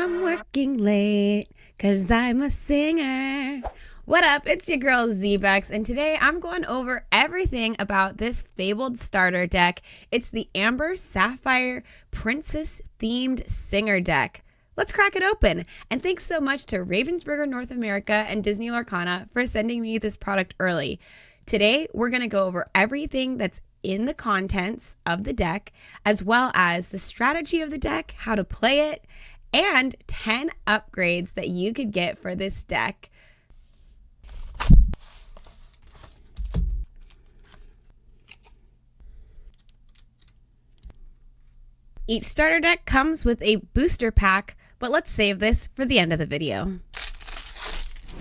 I'm working late because I'm a singer. What up? It's your girl ZBexx, and today I'm going over everything about this Fabled starter deck. It's the Amber Sapphire Princess themed singer deck. Let's crack it open. And thanks so much to Ravensburger North America and Disney Lorcana for sending me this product early. Today, we're going to go over everything that's in the contents of the deck, as well as the strategy of the deck, how to play it, and 10 upgrades that you could get for this deck. Each starter deck comes with a booster pack, but let's save this for the end of the video.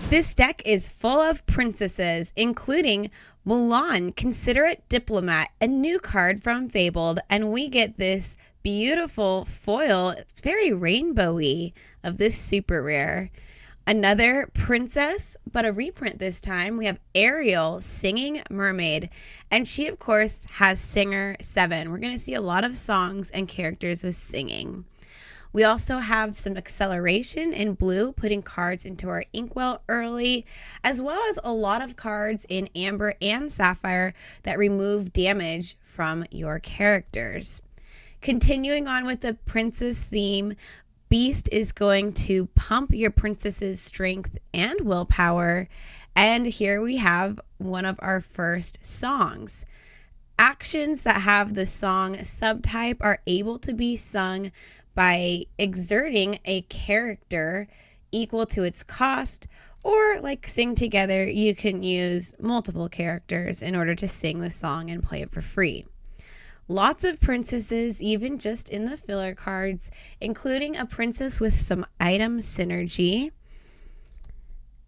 This deck is full of princesses, including Mulan, Considerate Diplomat, a new card from Fabled, and we get this beautiful foil. It's very rainbowy of this super rare. Another princess, but a reprint this time. We have Ariel, Singing Mermaid, and she, of course, has Singer 7. We're going to see a lot of songs and characters with singing. We also have some acceleration in blue, putting cards into our inkwell early, as well as a lot of cards in Amber and Sapphire that remove damage from your characters. Continuing on with the princess theme, Beast is going to pump your princess's strength and willpower. And here we have one of our first songs. Actions that have the song subtype are able to be sung by exerting a character equal to its cost, or like Sing Together, you can use multiple characters in order to sing the song and play it for free. Lots of princesses, even just in the filler cards, including a princess with some item synergy.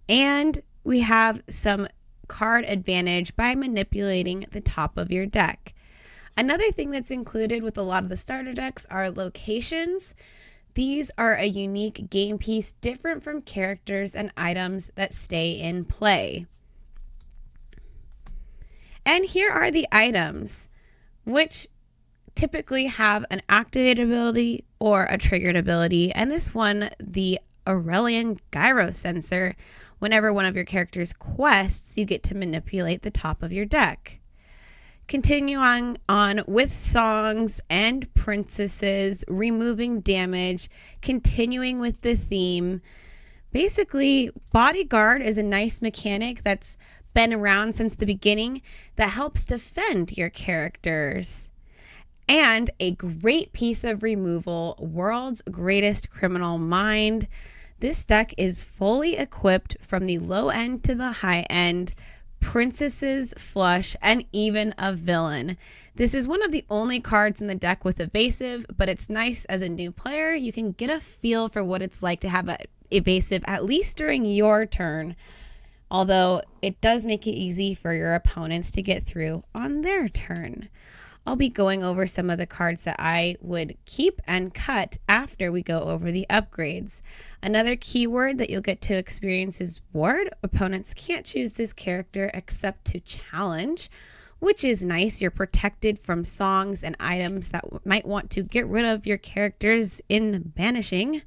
And we have some card advantage by manipulating the top of your deck. Another thing that's included with a lot of the starter decks are locations. These are a unique game piece different from characters and items that stay in play. And here are the items, which typically have an activated ability or a triggered ability. And this one, the Aurelian Gyro Sensor, whenever one of your characters quests, you get to manipulate the top of your deck. Continuing on with songs and princesses, removing damage, continuing with the theme. Basically, Bodyguard is a nice mechanic that's been around since the beginning that helps defend your characters. And a great piece of removal, World's Greatest Criminal Mind. This deck is fully equipped from the low end to the high end. Princesses, flush, and even a villain. This is one of the only cards in the deck with evasive, but it's nice as a new player. You can get a feel for what it's like to have a evasive, at least during your turn, although it does make it easy for your opponents to get through on their turn. I'll be going over some of the cards that I would keep and cut after we go over the upgrades. Another keyword that you'll get to experience is Ward. Opponents can't choose this character except to challenge, which is nice. You're protected from songs and items that might want to get rid of your characters in banishing.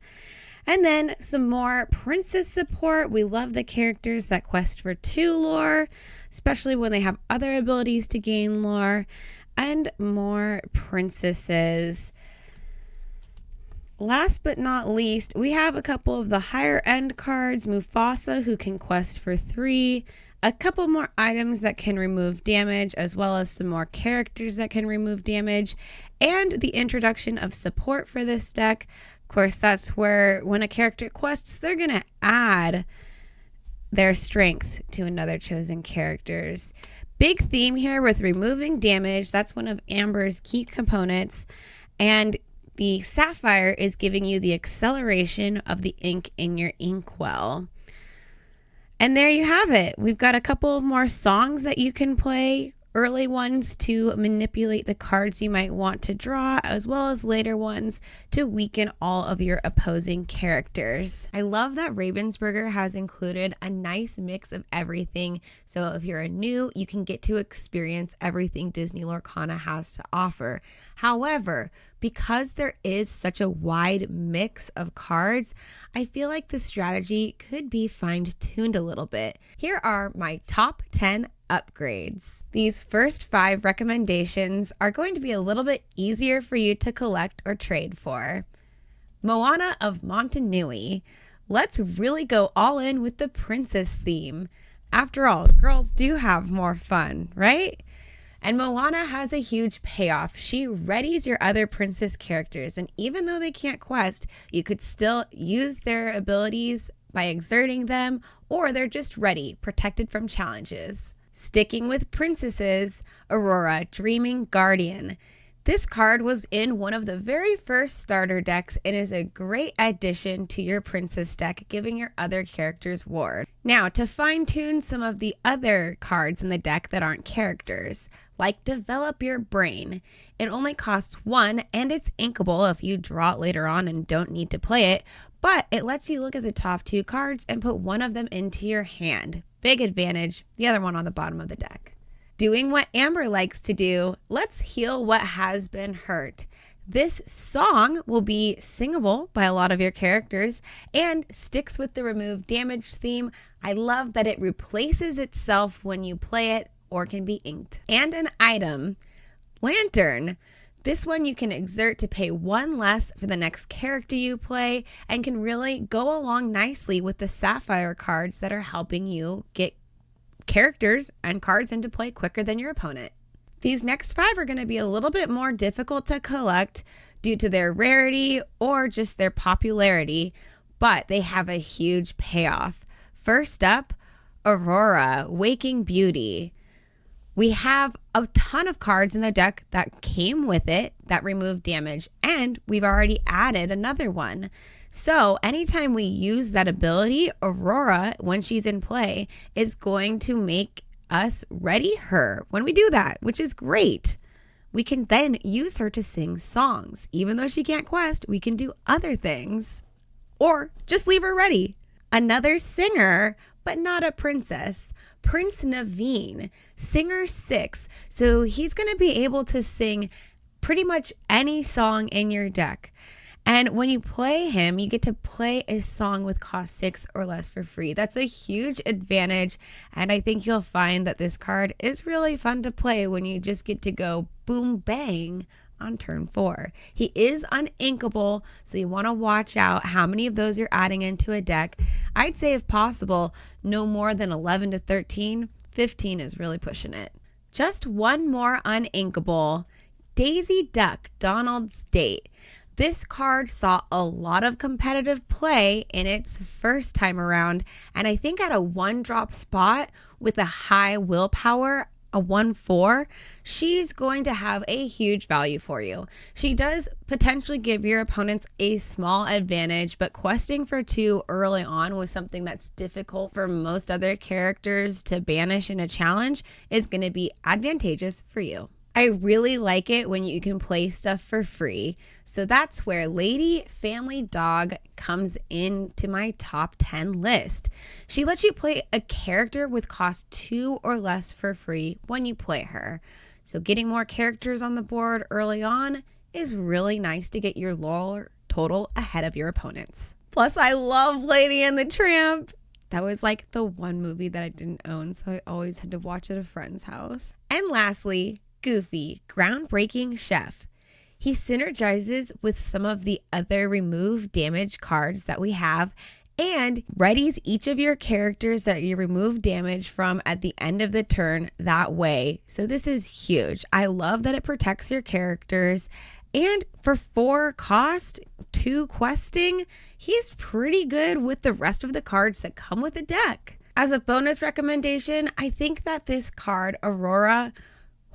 And then some more princess support. We love the characters that quest for 2 lore, especially when they have other abilities to gain lore. And more princesses. Last but not least, we have a couple of the higher end cards. Mufasa, who can quest for 3. A couple more items that can remove damage, as well as some more characters that can remove damage. And the introduction of support for this deck. Of course, that's where when a character quests, they're going to add their strength to another chosen character's. Big theme here with removing damage. That's one of Amber's key components. And the Sapphire is giving you the acceleration of the ink in your inkwell. And there you have it. We've got a couple of more songs that you can play early ones to manipulate the cards you might want to draw, as well as later ones to weaken all of your opposing characters. I love that Ravensburger has included a nice mix of everything, so if you're a new, you can get to experience everything Disney Lorcana has to offer. However, because there is such a wide mix of cards, I feel like the strategy could be fine-tuned a little bit. Here are my top 10 upgrades. These first 5 recommendations are going to be a little bit easier for you to collect or trade for. Moana of Montanui. Let's really go all in with the princess theme. After all, girls do have more fun, right? And Moana has a huge payoff. She readies your other princess characters, and even though they can't quest, you could still use their abilities by exerting them, or they're just ready, protected from challenges. Sticking with princesses, Aurora, Dreaming Guardian. This card was in one of the very first starter decks and is a great addition to your princess deck, giving your other characters ward. Now, to fine-tune some of the other cards in the deck that aren't characters, like Develop Your Brain. It only costs 1 and it's inkable if you draw it later on and don't need to play it, but it lets you look at the top 2 cards and put one of them into your hand. Big advantage, the other one on the bottom of the deck. Doing what Amber likes to do, let's heal what has been hurt. This song will be singable by a lot of your characters and sticks with the remove damage theme. I love that it replaces itself when you play it or can be inked. And an item, Lantern. This one you can exert to pay 1 less for the next character you play and can really go along nicely with the Sapphire cards that are helping you get characters and cards into play quicker than your opponent. These next 5 are going to be a little bit more difficult to collect due to their rarity or just their popularity, but they have a huge payoff. First up, Aurora, Waking Beauty. We have a ton of cards in the deck that came with it that remove damage, and we've already added another one. So anytime we use that ability, Aurora, when she's in play, is going to make us ready her when we do that, which is great. We can then use her to sing songs. Even though she can't quest, we can do other things. Or just leave her ready. Another singer, but not a princess. Prince Naveen, singer 6. So he's going to be able to sing pretty much any song in your deck. And when you play him, you get to play a song with cost 6 or less for free. That's a huge advantage, and I think you'll find that this card is really fun to play when you just get to go boom bang on turn 4. He is uninkable, so you want to watch out how many of those you're adding into a deck. I'd say if possible, no more than 11 to 13. 15 is really pushing it. Just one more uninkable. Daisy Duck, Donald's Date. This card saw a lot of competitive play in its first time around, and I think at a 1-drop spot with a high willpower, a 1/4, she's going to have a huge value for you. She does potentially give your opponents a small advantage, but questing for 2 early on with something that's difficult for most other characters to banish in a challenge is going to be advantageous for you. I really like it when you can play stuff for free. So that's where Lady Family Dog comes into my top 10 list. She lets you play a character with cost 2 or less for free when you play her. So getting more characters on the board early on is really nice to get your lore total ahead of your opponents. Plus, I love Lady and the Tramp. That was like the one movie that I didn't own, so I always had to watch it at a friend's house. And lastly, Goofy, Groundbreaking Chef. He synergizes with some of the other remove damage cards that we have and readies each of your characters that you remove damage from at the end of the turn that way. So this is huge. I love that it protects your characters, and for 4 cost, 2 questing, he's pretty good with the rest of the cards that come with the deck. As a bonus recommendation, I think that this card, Aurora,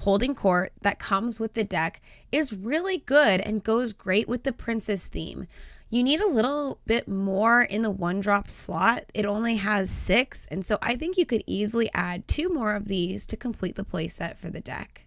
Holding Court, that comes with the deck is really good and goes great with the princess theme. You need a little bit more in the 1-drop slot. It only has 6, and so I think you could easily add 2 more of these to complete the playset for the deck.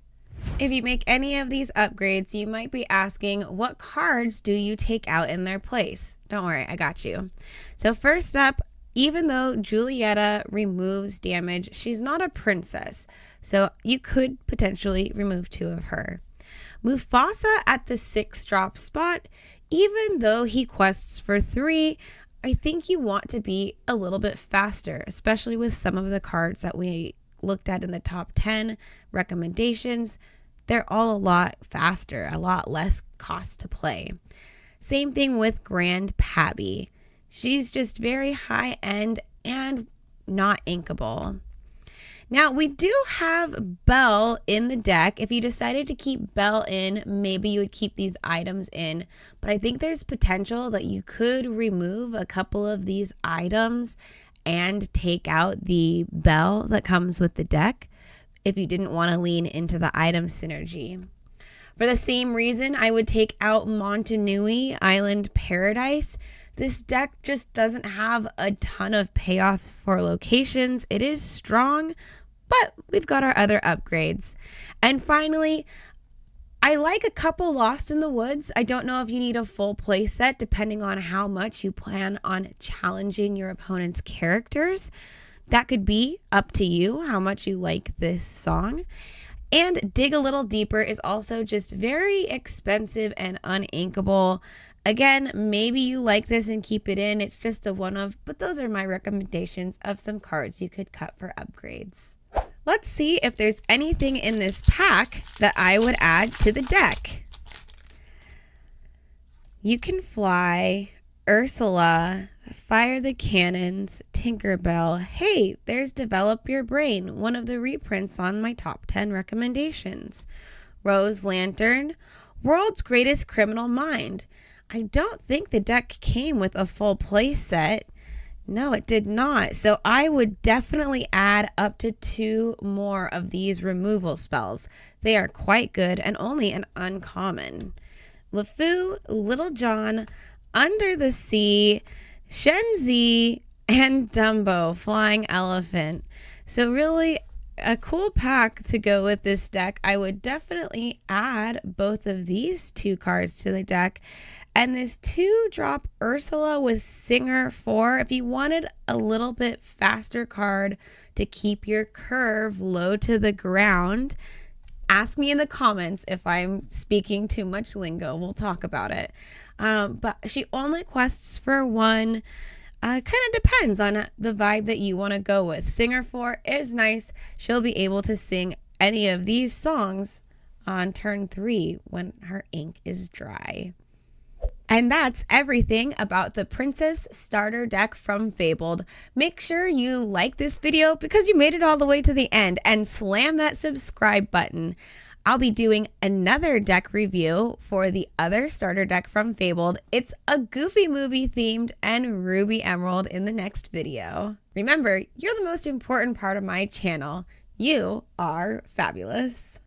If you make any of these upgrades, you might be asking, what cards do you take out in their place? Don't worry, I got you. So first up, even though Julieta removes damage, she's not a princess, so you could potentially remove 2 of her. Mufasa at the 6-drop spot, even though he quests for 3, I think you want to be a little bit faster, especially with some of the cards that we looked at in the top 10 recommendations. They're all a lot faster, a lot less cost to play. Same thing with Grand Pabbie. She's just very high end and not inkable. Now, we do have Belle in the deck. If you decided to keep Belle in, maybe you would keep these items in. But I think there's potential that you could remove a couple of these items and take out the Belle that comes with the deck if you didn't want to lean into the item synergy. For the same reason, I would take out Montanui Island Paradise. This deck just doesn't have a ton of payoffs for locations. It is strong, but we've got our other upgrades. And finally, I like a couple Lost in the Woods. I don't know if you need a full play set depending on how much you plan on challenging your opponent's characters. That could be up to you, how much you like this song. And Dig a Little Deeper is also just very expensive and uninkable. Again, maybe you like this and keep it in. It's just a one-of, but those are my recommendations of some cards you could cut for upgrades. Let's see if there's anything in this pack that I would add to the deck. You Can Fly, Ursula, Fire the Cannons, Tinkerbell. Hey, there's Develop Your Brain, one of the reprints on my top 10 recommendations. Rose Lantern, World's Greatest Criminal Mind. I don't think the deck came with a full play set. No, it did not. So I would definitely add up to 2 more of these removal spells. They are quite good and only an uncommon. LeFou, Little John, Under the Sea, Shenzi, and Dumbo, Flying Elephant. So really a cool pack to go with this deck. I would definitely add both of these 2 cards to the deck. And this 2-drop Ursula with Singer 4, if you wanted a little bit faster card to keep your curve low to the ground, ask me in the comments if I'm speaking too much lingo. We'll talk about it. But she only quests for 1. Kind of depends on the vibe that you want to go with. Singer 4 is nice. She'll be able to sing any of these songs on turn 3 when her ink is dry. And that's everything about the Princess Starter Deck from Fabled. Make sure you like this video because you made it all the way to the end, and slam that subscribe button. I'll be doing another deck review for the other starter deck from Fabled. It's a Goofy movie themed and Ruby Emerald in the next video. Remember, you're the most important part of my channel. You are fabulous.